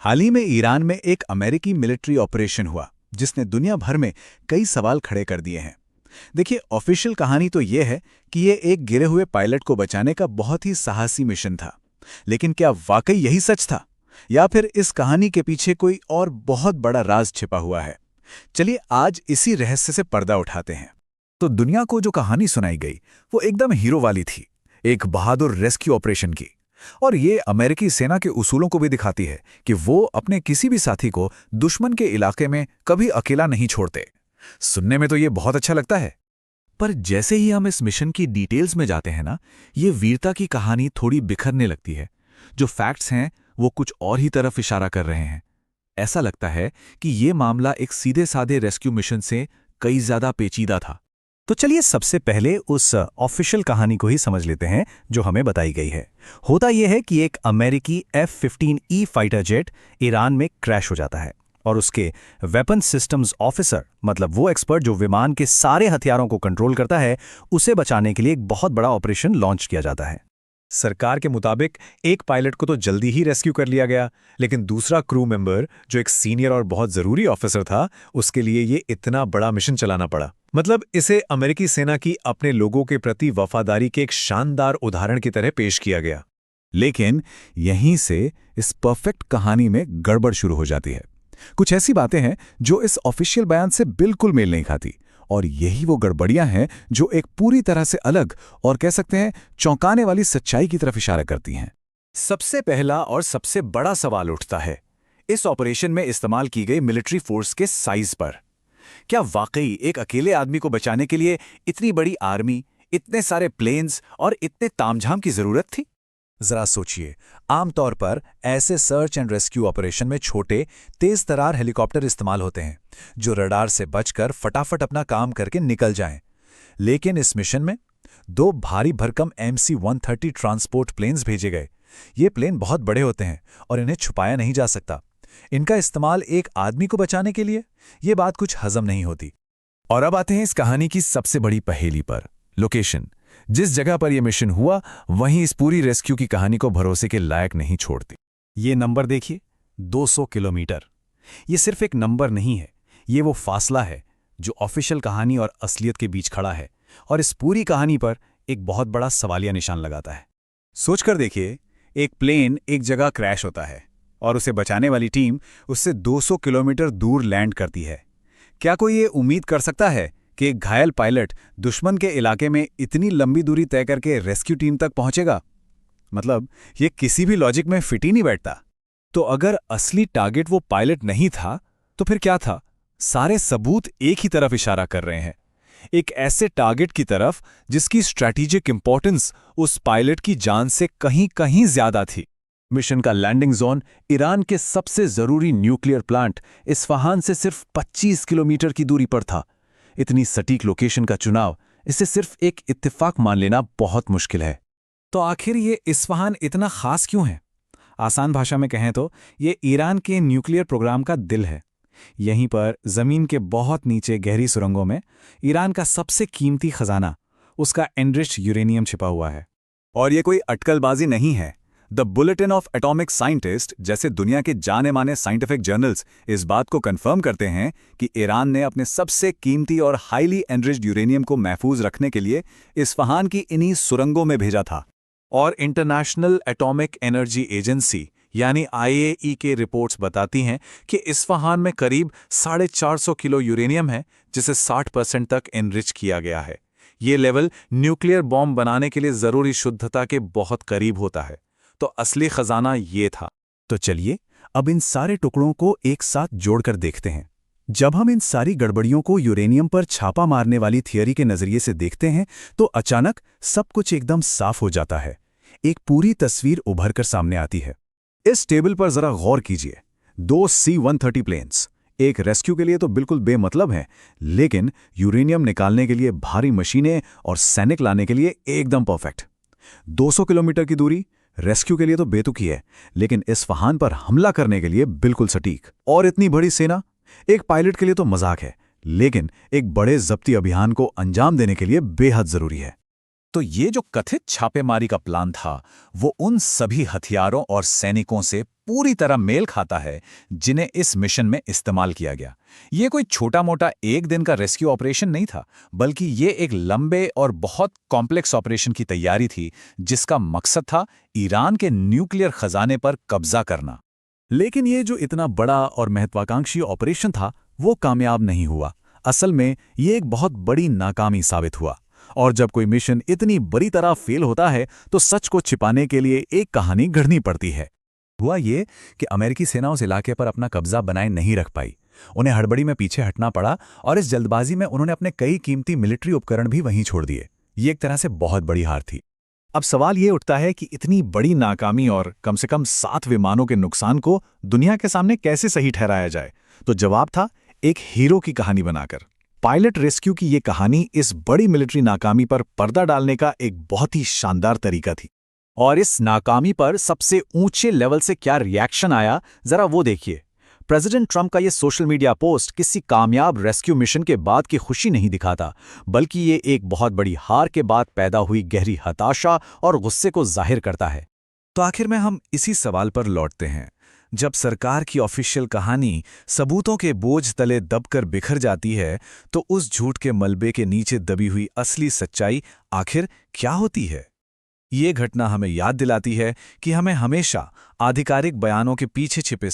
हाल ही में ईरान में एक अमेरिकी मिलिट्री ऑपरेशन हुआ जिसने दुनिया भर में कई सवाल खड़े कर दिए हैं। देखिए, ऑफिशियल कहानी तो ये है कि ये एक गिरे हुए पायलट को बचाने का बहुत ही साहसी मिशन था। लेकिन क्या वाकई यही सच था, या फिर इस कहानी के पीछे कोई और बहुत बड़ा राज छिपा हुआ है? चलिए आज इसी रहस्य से पर्दा उठाते हैं। तो दुनिया को जो कहानी सुनाई गई वो एकदम हीरो वाली थी, एक बहादुर रेस्क्यू ऑपरेशन की। और ये अमेरिकी सेना के उसूलों को भी दिखाती है कि वो अपने किसी भी साथी को दुश्मन के इलाके में कभी अकेला नहीं छोड़ते। सुनने में तो ये बहुत अच्छा लगता है, पर जैसे ही हम इस मिशन की डिटेल्स में जाते हैं ना, ये वीरता की कहानी थोड़ी बिखरने लगती है। जो फैक्ट्स हैं वो कुछ और ही तरफ इशारा कर रहे हैं। ऐसा लगता है कि ये मामला एक सीधे साधे रेस्क्यू मिशन से कई ज्यादा पेचीदा था। तो चलिए सबसे पहले उस ऑफिशियल कहानी को ही समझ लेते हैं जो हमें बताई गई है। होता यह है कि एक अमेरिकी F-15E फाइटर जेट ईरान में क्रैश हो जाता है और उसके वेपन सिस्टम्स ऑफिसर, मतलब वो एक्सपर्ट जो विमान के सारे हथियारों को कंट्रोल करता है, उसे बचाने के लिए एक बहुत बड़ा ऑपरेशन लॉन्च किया जाता है। सरकार के मुताबिक एक पायलट को तो जल्दी ही रेस्क्यू कर लिया गया, लेकिन दूसरा क्रू मेंबर जो एक सीनियर और बहुत जरूरी ऑफिसर था, उसके लिए ये इतना बड़ा मिशन चलाना पड़ा। मतलब इसे अमेरिकी सेना की अपने लोगों के प्रति वफादारी के एक शानदार उदाहरण की तरह पेश किया गया। लेकिन यहीं से इस परफेक्ट कहानी में गड़बड़ शुरू हो जाती है। कुछ ऐसी बातें हैं जो इस ऑफिशियल बयान से बिल्कुल मेल नहीं खाती, और यही वो गड़बड़ियां हैं जो एक पूरी तरह से अलग और कह सकते हैं चौंकाने वाली सच्चाई की तरफ इशारा करती हैं। सबसे पहला और सबसे बड़ा सवाल उठता है इस ऑपरेशन में इस्तेमाल की गई मिलिट्री फोर्स के साइज पर। क्या वाकई एक अकेले आदमी को बचाने के लिए इतनी बड़ी आर्मी, इतने सारे प्लेन्स और इतने तामझाम की जरूरत थी? जरा सोचिए, आमतौर पर ऐसे सर्च एंड रेस्क्यू ऑपरेशन में छोटे तेज तरार हेलीकॉप्टर इस्तेमाल होते हैं जो रडार से बचकर फटाफट अपना काम करके निकल जाएं। लेकिन इस मिशन में दो भारी भरकम MC-130 ट्रांसपोर्ट प्लेन्स भेजे गए। ये प्लेन बहुत बड़े होते हैं और इन्हें छुपाया नहीं जा सकता। इनका इस्तेमाल एक आदमी को बचाने के लिए, ये बात कुछ हजम नहीं होती। और अब आते हैं इस कहानी की सबसे बड़ी पहेली पर, लोकेशन। जिस जगह पर यह मिशन हुआ वहीं इस पूरी रेस्क्यू की कहानी को भरोसे के लायक नहीं छोड़ती। ये नंबर देखिए, 200 किलोमीटर। ये सिर्फ एक नंबर नहीं है, ये वो फासला है जो ऑफिशियल कहानी और असलियत के बीच खड़ा है और इस पूरी कहानी पर एक बहुत बड़ा सवालिया निशान लगाता है। सोचकर देखिए, एक प्लेन एक जगह क्रैश होता है और उसे बचाने वाली टीम उससे 200 किलोमीटर दूर लैंड करती है। क्या कोई ये उम्मीद कर सकता है कि एक घायल पायलट दुश्मन के इलाके में इतनी लंबी दूरी तय करके रेस्क्यू टीम तक पहुंचेगा? मतलब ये किसी भी लॉजिक में फिट ही नहीं बैठता। तो अगर असली टारगेट वो पायलट नहीं था तो फिर क्या था? सारे सबूत एक ही तरफ इशारा कर रहे हैं, एक ऐसे टारगेट की तरफ जिसकी स्ट्रैटेजिक इंपॉर्टेंस उस पायलट की जान से कहीं कहीं ज्यादा थी। मिशन का लैंडिंग जोन ईरान के सबसे जरूरी न्यूक्लियर प्लांट इस्फहान से सिर्फ 25 किलोमीटर की दूरी पर था। इतनी सटीक लोकेशन का चुनाव, इसे सिर्फ एक इत्तेफाक मान लेना बहुत मुश्किल है। तो आखिर ये इस्फहान इतना खास क्यों है? आसान भाषा में कहें तो ये ईरान के न्यूक्लियर प्रोग्राम का दिल है। यहीं पर जमीन के बहुत नीचे गहरी सुरंगों में ईरान का सबसे कीमती खजाना, उसका एनरिच्ड यूरेनियम छिपा हुआ है। और ये कोई अटकलबाजी नहीं है। The bulletin of atomic scientist जैसे दुनिया के जाने माने साइंटिफिक जर्नल्स इस बात को कंफर्म करते हैं कि ईरान ने अपने सबसे कीमती और हाईली एनरिच्ड यूरेनियम को महफूज रखने के लिए इस्फहान की इन्हीं सुरंगों में भेजा था। और इंटरनेशनल एटॉमिक एनर्जी एजेंसी यानी IAEA के रिपोर्ट्स बताती हैं कि इस्फहान में करीब 450 किलो यूरेनियम है, जिसे 60% तक एनरिच किया गया है। ये लेवल न्यूक्लियर बॉम्ब बनाने के लिए जरूरी शुद्धता के बहुत करीब होता है। तो असली खजाना ये था। तो चलिए अब इन सारे टुकड़ों को एक साथ जोड़कर देखते हैं। जब हम इन सारी गड़बड़ियों को यूरेनियम पर छापा मारने वाली थियरी के नजरिए से देखते हैं तो अचानक सब कुछ एकदम साफ हो जाता है। एक पूरी तस्वीर उभर कर सामने आती है। इस टेबल पर जरा गौर कीजिए। 2 C-130 प्लेन्स एक रेस्क्यू के लिए तो बिल्कुल बेमतलब हैं, लेकिन यूरेनियम निकालने के लिए भारी मशीनें और सैनिक लाने के लिए एकदम परफेक्ट। 200 किलोमीटर की दूरी रेस्क्यू के लिए तो बेतुकी है, लेकिन इस्फहान पर हमला करने के लिए बिल्कुल सटीक। और इतनी बड़ी सेना एक पायलट के लिए तो मजाक है, लेकिन एक बड़े जब्ती अभियान को अंजाम देने के लिए बेहद जरूरी है। तो ये जो कथित छापेमारी का प्लान था, वो उन सभी हथियारों और सैनिकों से पूरी तरह मेल खाता है जिन्हें इस मिशन में इस्तेमाल किया गया। ये कोई छोटा-मोटा एक दिन का रेस्क्यू ऑपरेशन नहीं था, बल्कि ये एक लंबे और बहुत कॉम्प्लेक्स ऑपरेशन की तैयारी थी, जिसका मकसद था ईरान के न्यूक्लियर खजाने पर कब्जा करना। लेकिन ये जो इतना बड़ा और महत्वाकांक्षी ऑपरेशन था, वो कामयाब नहीं हुआ। असल में ये एक बहुत बड़ी नाकामी साबित हुआ। और जब कोई मिशन इतनी बड़ी तरह फेल होता है, तो सच को छिपाने के लिए एक कहानी गढ़नी पड़ती है। हुआ ये कि अमेरिकी सेना उस इलाके पर अपना कब्जा बनाए नहीं रख पाई। उन्हें हड़बड़ी में पीछे हटना पड़ा और इस जल्दबाजी में उन्होंने अपने कई कीमती मिलिट्री उपकरण भी वहीं छोड़ दिए। ये एक तरह से बहुत बड़ी हार थी। अब सवाल ये उठता है कि इतनी बड़ी नाकामी और कम से कम 7 विमानों के नुकसान को दुनिया के सामने कैसे सही ठहराया जाए। तो जवाब था, एक हीरो की कहानी बनाकर। पायलट रेस्क्यू की ये कहानी इस बड़ी मिलिट्री नाकामी पर पर्दा डालने का एक बहुत ही शानदार तरीका थी। और इस नाकामी पर सबसे ऊंचे लेवल से क्या रिएक्शन आया, जरा वो देखिए। प्रेसिडेंट ट्रंप का ये सोशल मीडिया पोस्ट किसी कामयाब रेस्क्यू मिशन के बाद की खुशी नहीं दिखाता, बल्कि ये एक बहुत बड़ी हार के बाद पैदा हुई गहरी हताशा और गुस्से को जाहिर करता है। तो आखिर में हम इसी सवाल पर लौटते हैं। जब सरकार की ऑफिशियल कहानी सबूतों के बोझ तले दबकर बिखर जाती है, तो उस झूठ के मलबे के नीचे दबी हुई असली सच्चाई आखिर क्या होती है? ये घटना हमें याद दिलाती है कि हमें हमेशा आधिकारिक बयानों के पीछे छिपे